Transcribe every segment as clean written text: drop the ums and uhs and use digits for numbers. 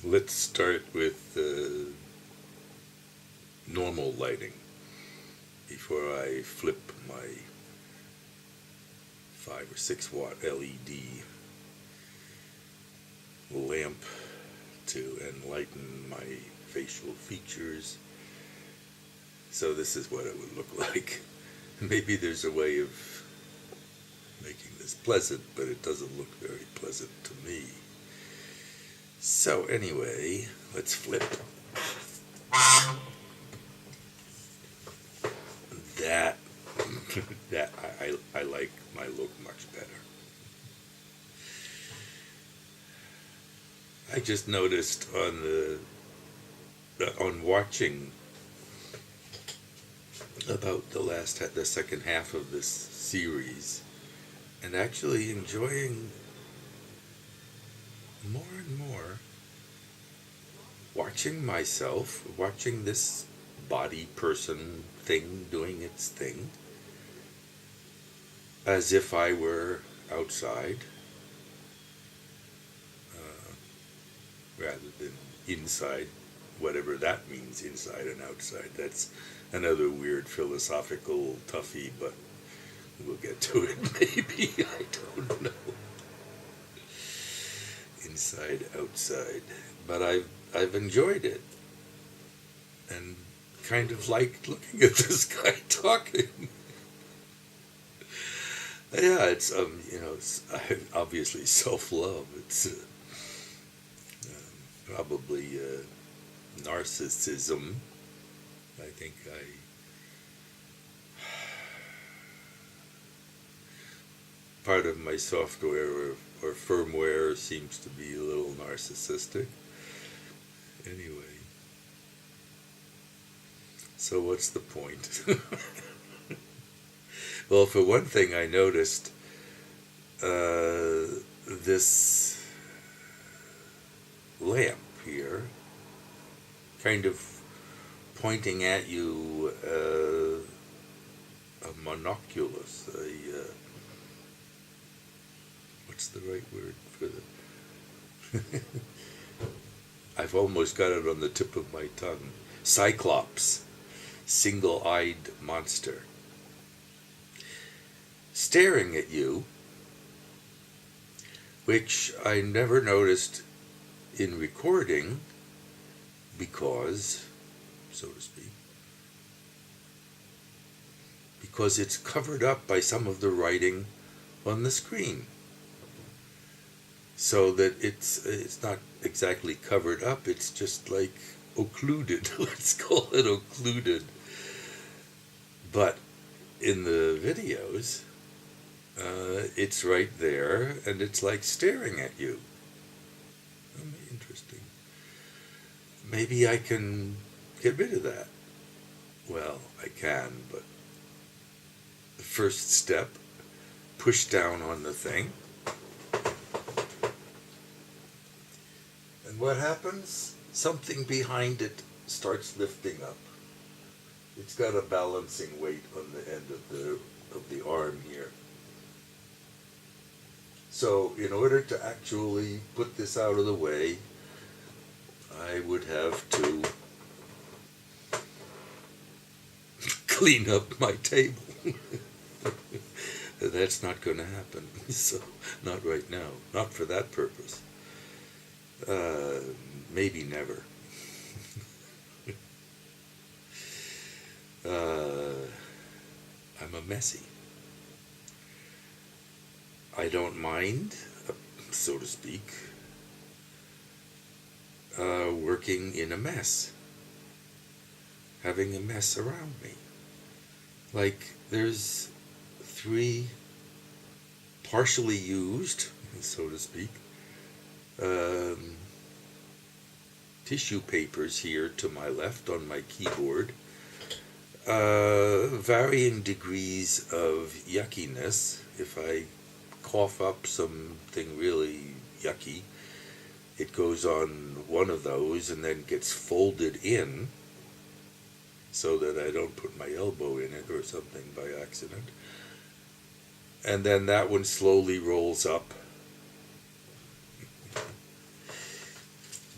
Let's start with normal lighting before I flip my 5 or 6 watt LED lamp to enlighten my facial features. So this is what it would look like. Maybe there's a way of making this pleasant, but it doesn't look very pleasant to me. So anyway, let's flip. That that I like my look much better. I just noticed on watching about the second half of this series, and actually enjoying more and more watching myself, watching this body person thing doing its thing, as if I were outside, rather than inside, whatever that means, inside and outside. That's another weird philosophical toughie, but we'll get to it maybe, I don't know. Inside, outside. But I've enjoyed it, and kind of liked looking at this guy talking. Yeah, it's it's obviously self-love. It's probably narcissism. I think part of my software or firmware seems to be a little narcissistic. Anyway, so what's the point? Well, for one thing, I noticed this lamp here kind of pointing at you, a monoculus, what's the right word for the I've almost got it on the tip of my tongue. Cyclops, single-eyed monster, staring at you, which I never noticed in recording because, so to speak, because it's covered up by some of the writing on the screen. So that it's not exactly covered up, it's just like occluded. Let's call it occluded. But in the videos, it's right there, and it's like staring at you. Interesting. Maybe I can get rid of that. Well, I can, but the first step, push down on the thing. And what happens? Something behind it starts lifting up. It's got a balancing weight on the end of the arm here. So in order to actually put this out of the way, I would have to clean up my table. That's not going to happen. So not right now. Not for that purpose. Maybe never. I'm a messy. I don't mind, so to speak, working in a mess, having a mess around me. Like there's 3 partially used, so to speak, tissue papers here to my left on my keyboard, varying degrees of yuckiness. If I cough up something really yucky, it goes on one of those and then gets folded in so that I don't put my elbow in it or something by accident. And then that one slowly rolls up.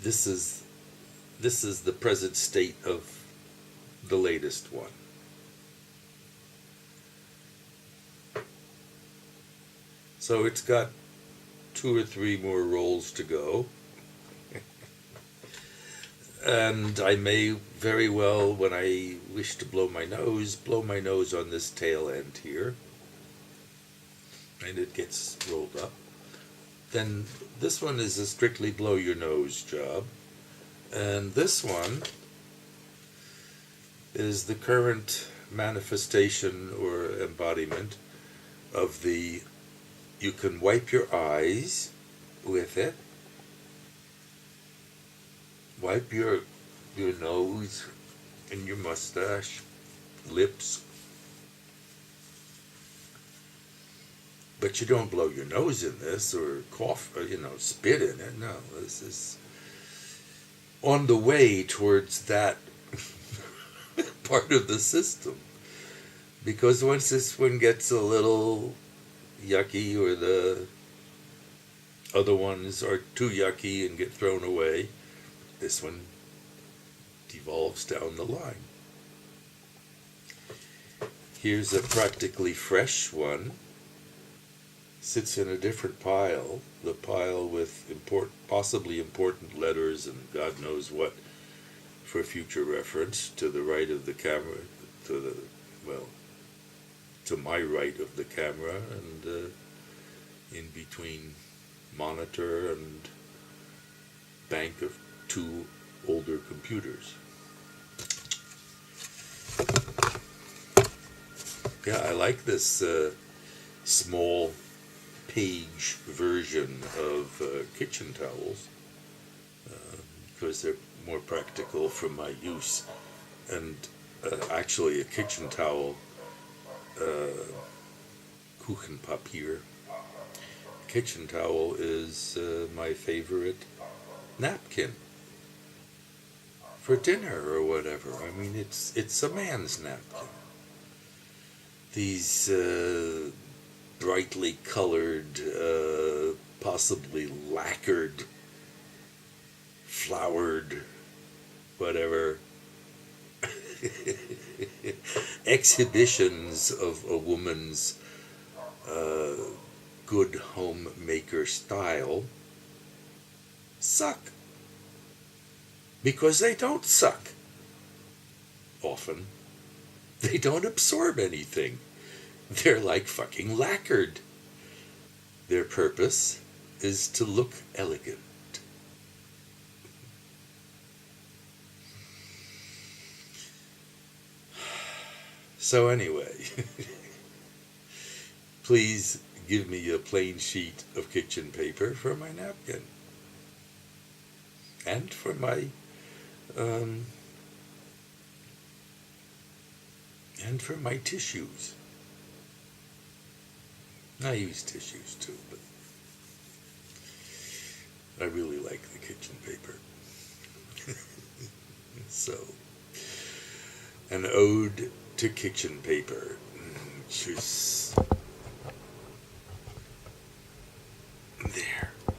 this is the present state of the latest one. So it's got 2 or 3 more rolls to go. And I may very well, when I wish to blow my nose on this tail end here. And it gets rolled up. Then this one is a strictly blow your nose job. And this one is the current manifestation or embodiment of the, you can wipe your eyes with it, wipe your nose and your mustache, lips, but you don't blow your nose in this or cough or, spit in it. No, this is on the way towards that part of the system. Because once this one gets a little yucky, or the other ones are too yucky and get thrown away, this one devolves down the line. Here's a practically fresh one. Sits in a different pile, the pile with possibly important letters and God knows what for future reference, to the right of the camera, to my right of the camera, and in between monitor and bank of 2 older computers. Yeah, I like this small page version of kitchen towels because they're more practical for my use. And actually a kitchen towel, Kuchenpapier, kitchen towel is my favorite napkin for dinner or whatever. I mean, it's a man's napkin. These brightly colored, possibly lacquered, flowered, whatever, exhibitions of a woman's good homemaker style suck. Because they don't suck. Often. They don't absorb anything. They're like fucking lacquered. Their purpose is to look elegant. So anyway, please give me a plain sheet of kitchen paper for my napkin. And for my tissues. I use tissues too, but I really like the kitchen paper. So, an ode to kitchen paper. Cheers.